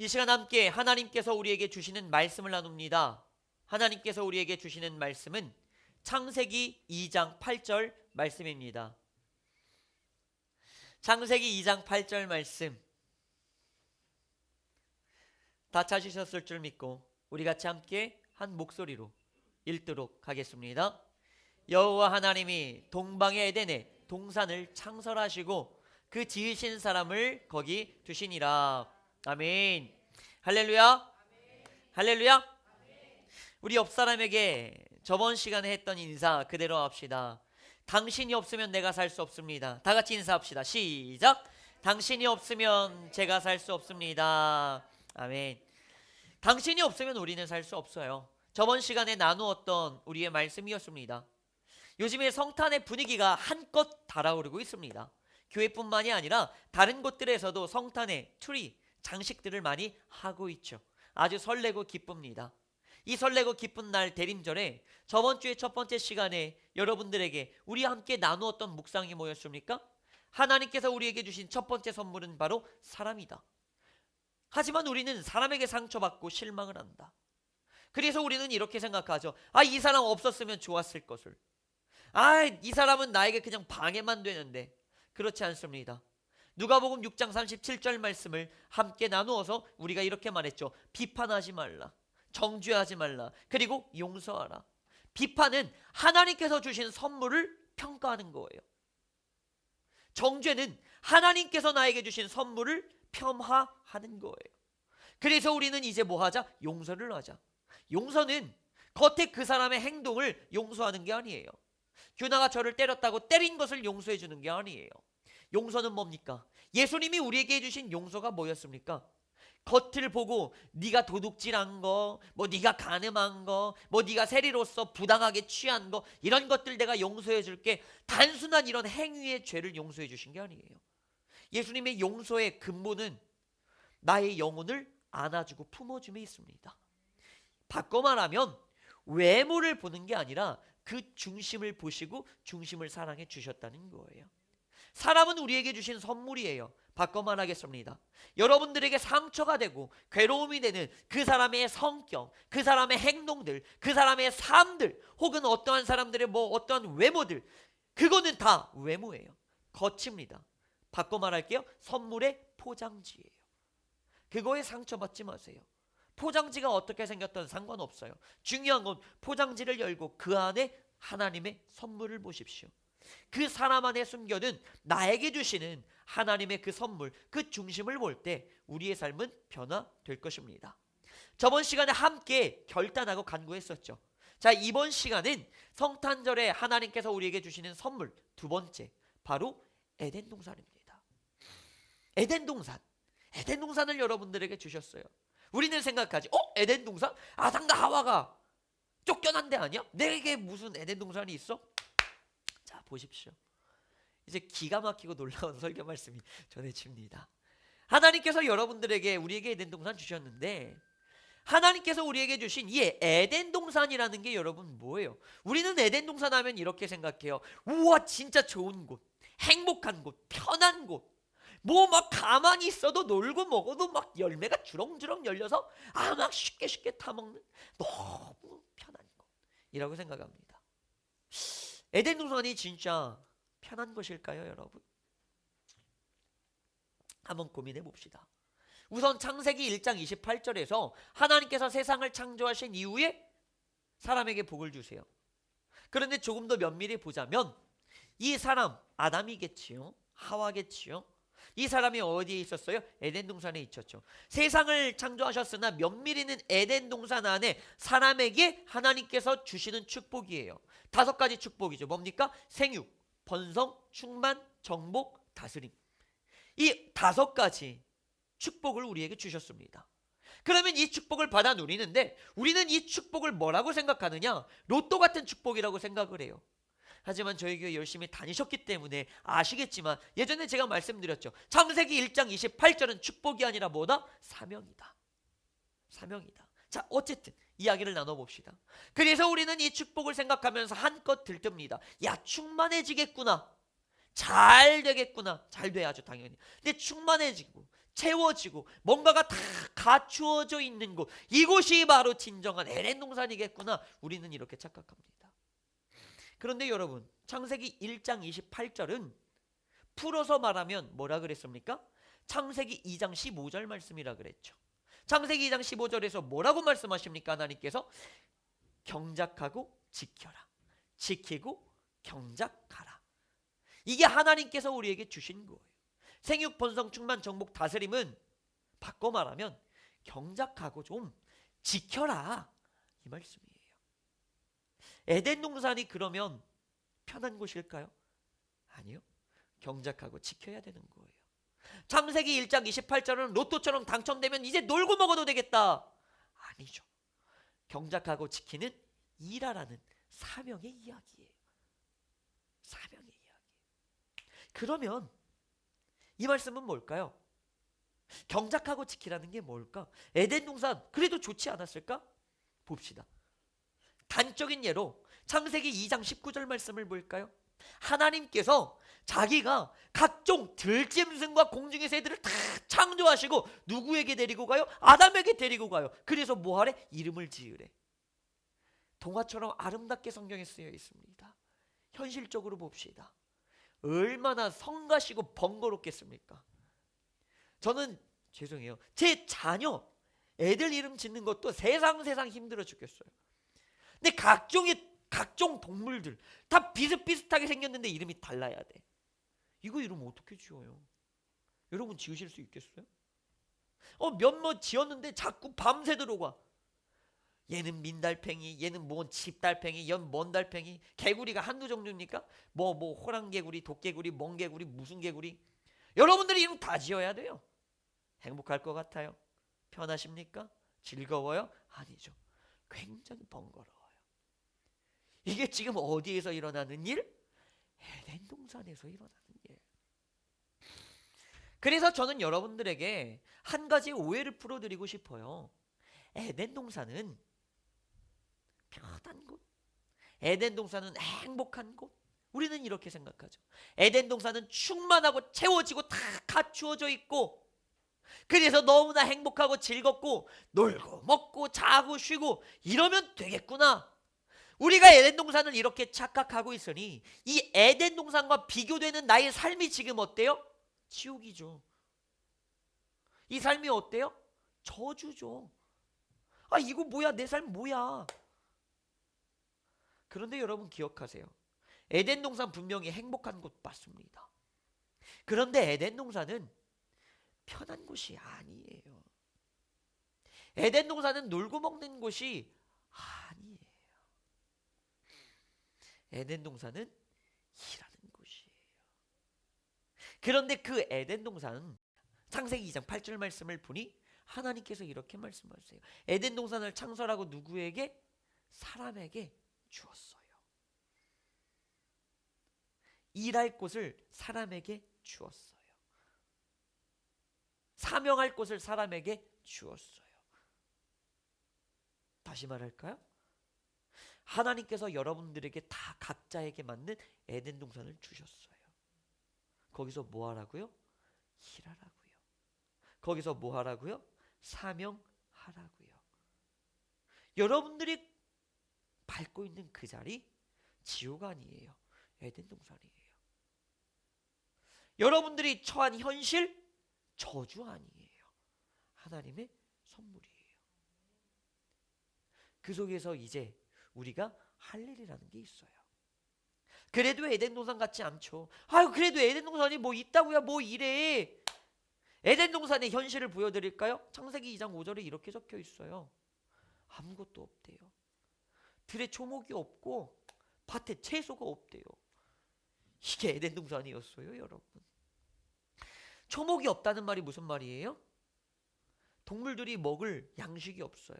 이 시간 함께 하나님께서 우리에게 주시는 말씀을 나눕니다. 하나님께서 우리에게 주시는 말씀은 창세기 2장 8절 말씀입니다. 창세기 2장 8절 말씀 다 찾으셨을 줄 믿고 우리 같이 함께 한 목소리로 읽도록 하겠습니다. 여호와 하나님이 동방의 에덴에 동산을 창설하시고 그 지으신 사람을 거기 두시니라. 아멘. 할렐루야. 할렐루야. 우리 옆 사람에게 저번 시간에 했던 인사 그대로 합시다. 당신이 없으면 내가 살 수 없습니다. 다 같이 인사합시다. 시작. 당신이 없으면 제가 살 수 없습니다. 아멘. 당신이 없으면 우리는 살 수 없어요. 저번 시간에 나누었던 우리의 말씀이었습니다. 요즘에 성탄의 분위기가 한껏 달아오르고 있습니다. 교회뿐만이 아니라 다른 곳들에서도 성탄의 트리, 장식들을 많이 하고 있죠. 아주 설레고 기쁩니다. 이 설레고 기쁜 날 대림절에 저번 주에 첫 번째 시간에 여러분들에게 우리 함께 나누었던 묵상이 뭐였습니까? 하나님께서 우리에게 주신 첫 번째 선물은 바로 사람이다. 하지만 우리는 사람에게 상처받고 실망을 한다. 그래서 우리는 이렇게 생각하죠. 이 사람 없었으면 좋았을 것을. 이 사람은 나에게 그냥 방해만 되는데. 그렇지 않습니다. 누가복음 6장 37절 말씀을 함께 나누어서 우리가 이렇게 말했죠. 비판하지 말라. 정죄하지 말라. 그리고 용서하라. 비판은 하나님께서 주신 선물을 평가하는 거예요. 정죄는 하나님께서 나에게 주신 선물을 폄하하는 거예요. 그래서 우리는 이제 뭐 하자? 용서를 하자. 용서는 겉에 그 사람의 행동을 용서하는 게 아니에요. 규나가 저를 때렸다고 때린 것을 용서해 주는 게 아니에요. 용서는 뭡니까? 예수님이 우리에게 해주신 용서가 뭐였습니까? 겉을 보고 네가 도둑질한 거, 뭐 네가 간음한 거, 뭐 네가 세리로서 부당하게 취한 거, 이런 것들 내가 용서해 줄게. 단순한 이런 행위의 죄를 용서해 주신 게 아니에요. 예수님의 용서의 근본은 나의 영혼을 안아주고 품어줌에 있습니다. 바꿔 말하면 외모를 보는 게 아니라 그 중심을 보시고 중심을 사랑해 주셨다는 거예요. 사람은 우리에게 주신 선물이에요. 바꿔 말하겠습니다. 여러분들에게 상처가 되고 괴로움이 되는 그 사람의 성격, 그 사람의 행동들, 그 사람의 삶들, 혹은 어떠한 사람들의 어떠한 외모들, 그거는 다 외모예요. 겉입니다. 바꿔 말할게요. 선물의 포장지예요. 그거에 상처받지 마세요. 포장지가 어떻게 생겼든 상관없어요. 중요한 건 포장지를 열고 그 안에 하나님의 선물을 보십시오. 그 사람 안에 숨겨둔 나에게 주시는 하나님의 그 선물, 그 중심을 볼 때 우리의 삶은 변화될 것입니다. 저번 시간에 함께 결단하고 간구했었죠. 자, 이번 시간은 성탄절에 하나님께서 우리에게 주시는 선물 두 번째, 바로 에덴 동산입니다. 에덴 동산. 에덴 동산을 여러분들에게 주셨어요. 우리는 생각하지, 에덴 동산? 아담과 하와가 쫓겨난 데 아니야? 내게 무슨 에덴 동산이 있어? 자, 보십시오. 이제 기가 막히고 놀라운 설교 말씀이 전해집니다. 하나님께서 여러분들에게 우리에게 에덴 동산 주셨는데, 하나님께서 우리에게 주신 이 에덴 동산이라는 게 여러분 뭐예요? 우리는 에덴 동산 하면 이렇게 생각해요. 우와, 진짜 좋은 곳, 행복한 곳, 편한 곳. 뭐 막 가만히 있어도 놀고 먹어도 막 열매가 주렁주렁 열려서 막 쉽게 타먹는 너무 편한 곳이라고 생각합니다. 에덴 동산이 진짜 편한 것일까요, 여러분? 한번 고민해 봅시다. 우선 창세기 1장 28절에서 하나님께서 세상을 창조하신 이후에 사람에게 복을 주세요. 그런데 조금 더 면밀히 보자면 이 사람 아담이겠지요, 하와겠지요. 이 사람이 어디에 있었어요? 에덴 동산에 있었죠. 세상을 창조하셨으나 면밀히는 에덴 동산 안에 사람에게 하나님께서 주시는 축복이에요. 5가지 축복이죠. 뭡니까? 생육, 번성, 충만, 정복, 다스림. 이 5가지 축복을 우리에게 주셨습니다. 그러면 이 축복을 받아 누리는데 우리는 이 축복을 뭐라고 생각하느냐? 로또 같은 축복이라고 생각을 해요. 하지만 저희 교회 열심히 다니셨기 때문에 아시겠지만 예전에 제가 말씀드렸죠. 창세기 1장 28절은 축복이 아니라 뭐다? 사명이다. 사명이다. 자, 어쨌든 이야기를 나눠봅시다. 그래서 우리는 이 축복을 생각하면서 한껏 들뜹니다. 야, 충만해지겠구나. 잘 되겠구나. 잘 돼야죠, 당연히. 근데 충만해지고 채워지고 뭔가가 다 갖추어져 있는 곳, 이곳이 바로 진정한 에덴 동산이겠구나, 우리는 이렇게 착각합니다. 그런데 여러분, 창세기 1장 28절은 풀어서 말하면 뭐라 그랬습니까? 창세기 2장 15절 말씀이라 그랬죠. 창세기 2장 15절에서 뭐라고 말씀하십니까? 하나님께서 경작하고 지켜라, 지키고 경작하라. 이게 하나님께서 우리에게 주신 거예요. 생육, 번성, 충만, 정복, 다스림은 바꿔 말하면 경작하고 좀 지켜라, 이 말씀이에요. 에덴 동산이 그러면 편한 곳일까요? 아니요. 경작하고 지켜야 되는 거예요. 창세기 1장 28절은 로또처럼 당첨되면 이제 놀고 먹어도 되겠다, 아니죠. 경작하고 지키는 일하라는 사명의 이야기예요. 사명의 이야기. 그러면 이 말씀은 뭘까요? 경작하고 지키라는 게 뭘까? 에덴 동산 그래도 좋지 않았을까? 봅시다. 단적인 예로 창세기 2장 19절 말씀을 볼까요? 하나님께서 자기가 각종 들짐승과 공중의 새들을 다 창조하시고 누구에게 데리고 가요? 아담에게 데리고 가요. 그래서 뭐하래? 이름을 지으래. 동화처럼 아름답게 성경에 쓰여 있습니다. 현실적으로 봅시다. 얼마나 성가시고 번거롭겠습니까? 저는 죄송해요, 제 자녀 애들 이름 짓는 것도 세상 힘들어 죽겠어요. 근데 각종 동물들 다 비슷비슷하게 생겼는데 이름이 달라야 돼. 이거 이름 어떻게 지어요? 여러분 지으실 수 있겠어요? 몇몇 지었는데 자꾸 밤새 들어와. 얘는 민달팽이, 얘는 뭔 집달팽이, 얘는 뭔 달팽이. 개구리가 한두 종류입니까? 뭐 호랑개구리, 도개구리, 멍개구리, 무슨 개구리. 여러분들이 이름 다 지어야 돼요. 행복할 것 같아요? 편하십니까? 즐거워요? 아니죠. 굉장히 번거로워요. 이게 지금 어디에서 일어나는 일? 에덴 동산에서 일어나는 일. 그래서 저는 여러분들에게 한 가지 오해를 풀어드리고 싶어요. 에덴 동산은 편한 곳, 에덴 동산은 행복한 곳, 우리는 이렇게 생각하죠. 에덴 동산은 충만하고 채워지고 다 갖추어져 있고, 그래서 너무나 행복하고 즐겁고 놀고 먹고 자고 쉬고 이러면 되겠구나. 우리가 에덴 동산을 이렇게 착각하고 있으니 이 에덴 동산과 비교되는 나의 삶이 지금 어때요? 지옥이죠. 이 삶이 어때요? 저주죠. 이거 뭐야, 내 삶 뭐야. 그런데 여러분 기억하세요. 에덴 동산 분명히 행복한 곳 맞습니다. 그런데 에덴 동산은 편한 곳이 아니에요. 에덴 동산은 놀고 먹는 곳이 아니에요. 에덴 동산은 일하는 곳이에요. 그런데 그 에덴 동산은 창세기 2장 8절 말씀을 보니 하나님께서 이렇게 말씀하세요. 에덴 동산을 창설하고 누구에게? 사람에게 주었어요. 일할 곳을 사람에게 주었어요. 사명할 곳을 사람에게 주었어요. 다시 말할까요? 하나님께서 여러분들에게 다 각자에게 맞는 에덴 동산을 주셨어요. 거기서 뭐 하라고요? 일하라고요. 거기서 뭐 하라고요? 사명하라고요. 여러분들이 밟고 있는 그 자리 지옥 아니에요. 에덴 동산이에요. 여러분들이 처한 현실 저주 아니에요. 하나님의 선물이에요. 그 속에서 이제 우리가 할 일이라는 게 있어요. 그래도 에덴 동산 같지 않죠. 그래도 에덴 동산이 뭐 있다고야, 뭐 이래. 에덴 동산의 현실을 보여드릴까요? 창세기 2장 5절에 이렇게 적혀 있어요. 아무것도 없대요. 들에 초목이 없고 밭에 채소가 없대요. 이게 에덴 동산이었어요, 여러분. 초목이 없다는 말이 무슨 말이에요? 동물들이 먹을 양식이 없어요.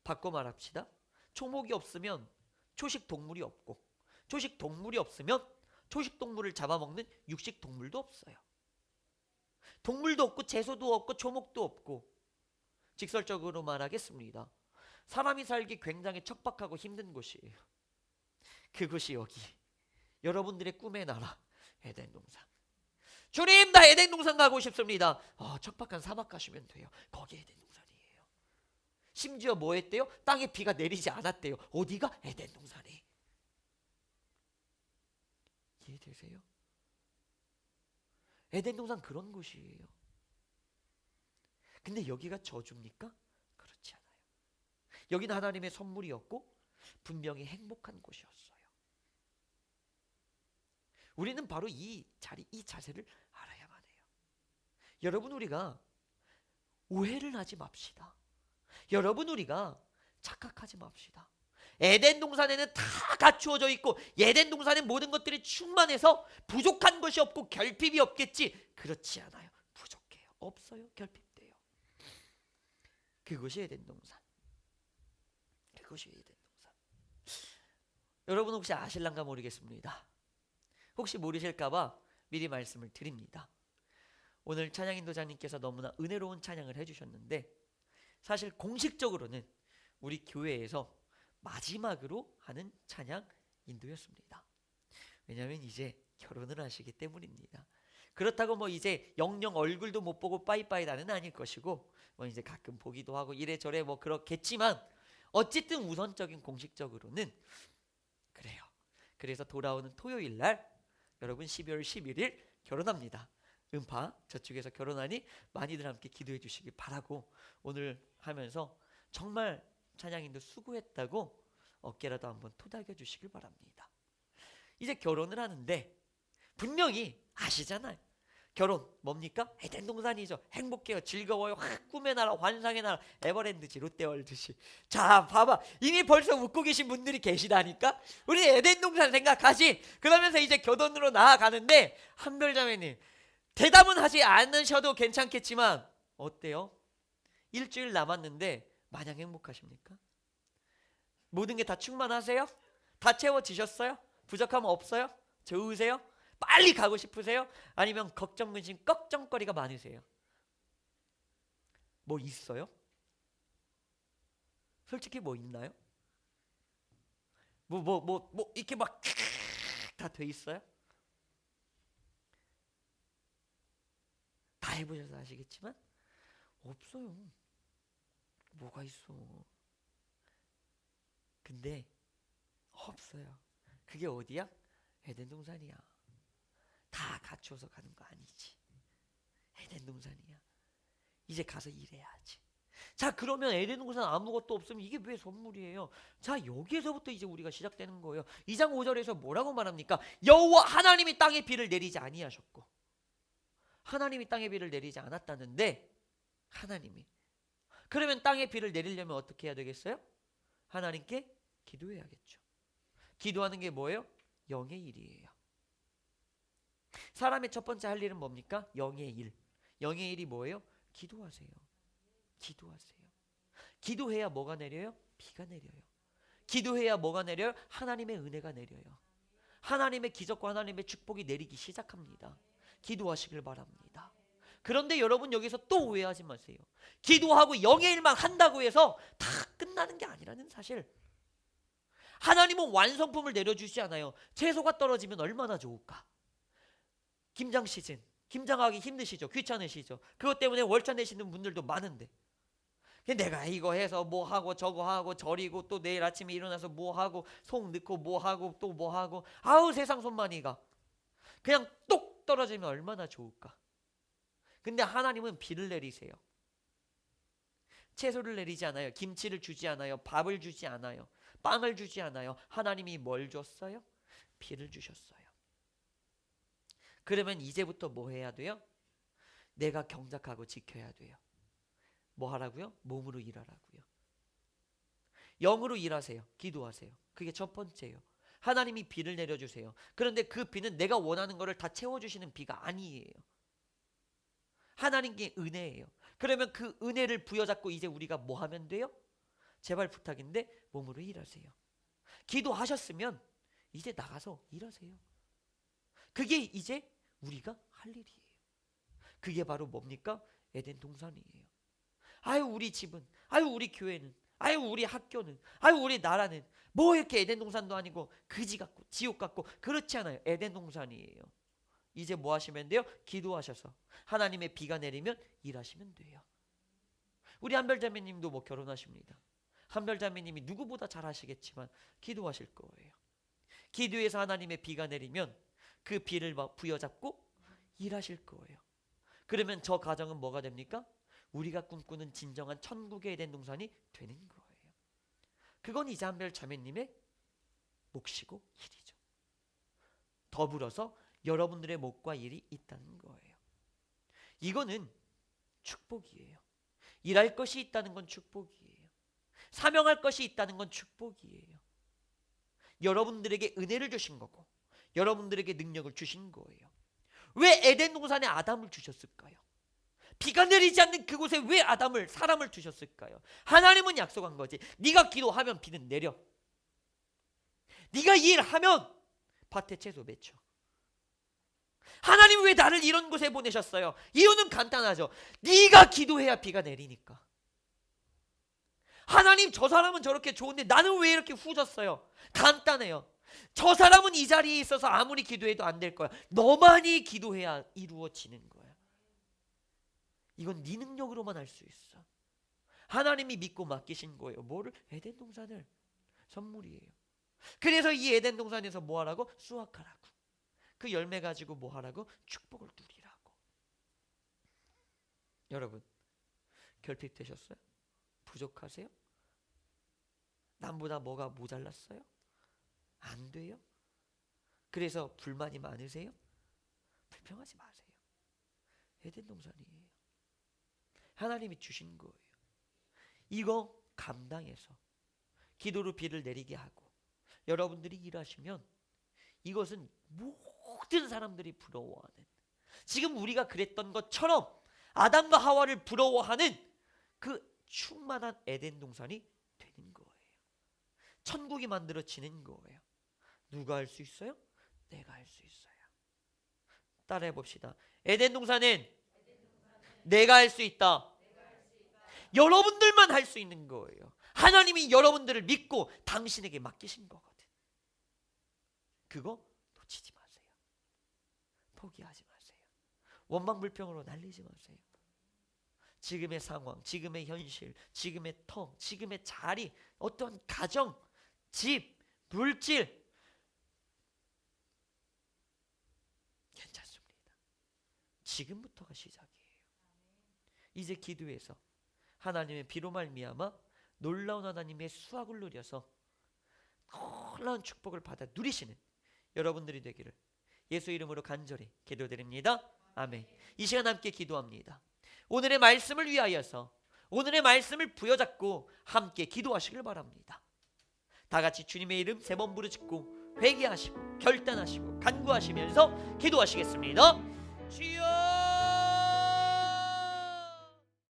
바꿔 말합시다. 초목이 없으면 초식 동물이 없고, 초식 동물이 없으면 초식 동물을 잡아먹는 육식 동물도 없어요. 동물도 없고 채소도 없고 초목도 없고, 직설적으로 말하겠습니다. 사람이 살기 굉장히 척박하고 힘든 곳이에요. 그곳이 여기 여러분들의 꿈의 나라 에덴 동산. 주님, 나 에덴 동산 가고 싶습니다. 척박한 사막 가시면 돼요. 거기 에덴 동산이에요. 심지어 뭐 했대요? 땅에 비가 내리지 않았대요. 어디가? 에덴 동산이. 이해되세요? 에덴 동산 그런 곳이에요. 근데 여기가 저주입니까? 그렇지 않아요. 여기는 하나님의 선물이었고 분명히 행복한 곳이었어요. 우리는 바로 이 자세를 알아야만 해요. 여러분, 우리가 오해를 하지 맙시다. 여러분, 우리가 착각하지 맙시다. 에덴 동산에는 다 갖추어져 있고 에덴 동산에 모든 것들이 충만해서 부족한 것이 없고 결핍이 없겠지. 그렇지 않아요. 부족해요. 없어요. 결핍돼요. 그것이 에덴 동산. 그것이 에덴 동산. 여러분 혹시 아실란가 모르겠습니다. 혹시 모르실까봐 미리 말씀을 드립니다. 오늘 찬양인도자님께서 너무나 은혜로운 찬양을 해주셨는데 사실 공식적으로는 우리 교회에서 마지막으로 하는 찬양 인도였습니다. 왜냐하면 이제 결혼을 하시기 때문입니다. 그렇다고 뭐 이제 영영 얼굴도 못 보고 빠이빠이다는 아닐 것이고 뭐 이제 가끔 보기도 하고 이래저래 뭐 그렇겠지만 어쨌든 우선적인 공식적으로는 그래요. 그래서 돌아오는 토요일 날 여러분 12월 11일 결혼합니다. 음파 저쪽에서 결혼하니 많이들 함께 기도해 주시길 바라고 오늘 하면서 정말 찬양인도 수고했다고 어깨라도 한번 토닥여 주시길 바랍니다. 이제 결혼을 하는데 분명히 아시잖아요. 결혼 뭡니까? 에덴 동산이죠. 행복해요. 즐거워요. 꿈의 나라, 환상의 나라, 에버랜드지, 롯데월드지. 자, 봐봐. 이미 벌써 웃고 계신 분들이 계시다니까. 우리 에덴 동산 생각하지. 그러면서 이제 결혼으로 나아가는데 한별자매님 대답은 하지 않으셔도 괜찮겠지만 어때요? 일주일 남았는데 마냥 행복하십니까? 모든 게 다 충만하세요? 다 채워지셨어요? 부족함 없어요? 좋으세요? 빨리 가고 싶으세요? 아니면 걱정, 근심, 걱정거리가 많으세요? 뭐 있어요? 솔직히 뭐 있나요? 뭐 이렇게 막 다 돼 있어요? 다 해보셔서 아시겠지만 없어요. 뭐가 있어? 근데 없어요. 그게 어디야? 에덴 동산이야. 다 갖춰서 가는 거 아니지. 에덴 동산이야. 이제 가서 일해야지. 자, 그러면 에덴 동산 아무것도 없으면 이게 왜 선물이에요? 자, 여기에서부터 이제 우리가 시작되는 거예요. 2장 5절에서 뭐라고 말합니까? 여호와 하나님이 땅에 비를 내리지 아니하셨고 하나님이 땅에 비를 내리지 않았다는데 하나님이 그러면 땅에 비를 내리려면 어떻게 해야 되겠어요? 하나님께 기도해야겠죠. 기도하는 게 뭐예요? 영의 일이에요. 사람의 첫 번째 할 일은 뭡니까? 영의 일. 영의 일이 뭐예요? 기도하세요. 기도하세요. 기도해야 뭐가 내려요? 비가 내려요. 기도해야 뭐가 내려요? 하나님의 은혜가 내려요. 하나님의 기적과 하나님의 축복이 내리기 시작합니다. 기도하시길 바랍니다. 그런데 여러분 여기서 또 오해하지 마세요. 기도하고 영의 일만 한다고 해서 다 끝나는 게 아니라는 사실. 하나님은 완성품을 내려주지 않아요. 채소가 떨어지면 얼마나 좋을까? 김장 시즌, 김장하기 힘드시죠? 귀찮으시죠? 그것 때문에 월차 내시는 분들도 많은데 내가 이거 해서 뭐 하고 저거 하고 절이고 또 내일 아침에 일어나서 뭐 하고 속 넣고 뭐 하고 또 뭐 하고 아우 세상 손만이가 그냥 똑 떨어지면 얼마나 좋을까? 근데 하나님은 비를 내리세요. 채소를 내리지 않아요. 김치를 주지 않아요. 밥을 주지 않아요. 빵을 주지 않아요. 하나님이 뭘 줬어요? 비를 주셨어요. 그러면 이제부터 뭐 해야 돼요? 내가 경작하고 지켜야 돼요. 뭐 하라고요? 몸으로 일하라고요. 영으로 일하세요. 기도하세요. 그게 첫 번째예요. 하나님이 비를 내려주세요. 그런데 그 비는 내가 원하는 거를 다 채워주시는 비가 아니에요. 하나님께 은혜예요. 그러면 그 은혜를 부여잡고 이제 우리가 뭐 하면 돼요? 제발 부탁인데 몸으로 일하세요. 기도하셨으면 이제 나가서 일하세요. 그게 이제 우리가 할 일이에요. 그게 바로 뭡니까? 에덴 동산이에요. 아유 우리 집은, 아유 우리 교회는, 아유 우리 학교는, 아유 우리 나라는 뭐 이렇게 에덴 동산도 아니고 그지 같고 지옥 같고 그렇지 않아요. 에덴 동산이에요. 이제 뭐 하시면 돼요? 기도하셔서 하나님의 비가 내리면 일하시면 돼요. 우리 한별자매님도 뭐 결혼하십니다. 한별자매님이 누구보다 잘 하시겠지만 기도하실 거예요. 기도해서 하나님의 비가 내리면 그 비를 부여잡고 일하실 거예요. 그러면 저 가정은 뭐가 됩니까? 우리가 꿈꾸는 진정한 천국의 에덴 동산이 되는 거예요. 그건 이제 한별자매님의 몫이고 일이죠. 더불어서 여러분들의 몫과 일이 있다는 거예요. 이거는 축복이에요. 일할 것이 있다는 건 축복이에요. 사명할 것이 있다는 건 축복이에요. 여러분들에게 은혜를 주신 거고 여러분들에게 능력을 주신 거예요. 왜 에덴 동산에 아담을 주셨을까요? 비가 내리지 않는 그곳에 왜 사람을 두셨을까요? 하나님은 약속한 거지. 네가 기도하면 비는 내려. 네가 일하면 밭에 채소 맺혀. 하나님 왜 나를 이런 곳에 보내셨어요? 이유는 간단하죠. 네가 기도해야 비가 내리니까. 하나님 저 사람은 저렇게 좋은데 나는 왜 이렇게 후졌어요? 간단해요. 저 사람은 이 자리에 있어서 아무리 기도해도 안 될 거야. 너만이 기도해야 이루어지는 거야. 이건 네 능력으로만 할 수 있어. 하나님이 믿고 맡기신 거예요. 뭐를? 에덴 동산을. 선물이에요. 그래서 이 에덴 동산에서 뭐 하라고? 수확하라고. 그 열매 가지고 뭐 하라고? 축복을 누리라고. 여러분 결핍되셨어요? 부족하세요? 남보다 뭐가 모자랐어요? 안 돼요? 그래서 불만이 많으세요? 불평하지 마세요. 에덴 동산이에요. 하나님이 주신 거예요. 이거 감당해서 기도로 비를 내리게 하고 여러분들이 일하시면 이것은 모든 사람들이 부러워하는, 지금 우리가 그랬던 것처럼 아담과 하와를 부러워하는 그 충만한 에덴 동산이 되는 거예요. 천국이 만들어지는 거예요. 누가 할 수 있어요? 내가 할 수 있어요. 따라해 봅시다. 에덴 동산은 내가 할 수 있다. 여러분들만 할 수 있는 거예요. 하나님이 여러분들을 믿고 당신에게 맡기신 거거든. 그거 놓치지 마세요. 포기하지 마세요. 원망불평으로 날리지 마세요. 지금의 상황, 지금의 현실, 지금의 터, 지금의 자리, 어떤 가정, 집, 물질 괜찮습니다. 지금부터가 시작이에요. 이제 기도해서 하나님의 비로 말미암아 놀라운 하나님의 수확을 누려서 놀라운 축복을 받아 누리시는 여러분들이 되기를 예수 이름으로 간절히 기도드립니다. 아멘. 이 시간 함께 기도합니다. 오늘의 말씀을 위하여서 오늘의 말씀을 부여잡고 함께 기도하시길 바랍니다. 다 같이 주님의 이름 3번 부르짖고 회개하시고 결단하시고 간구하시면서 기도하시겠습니다.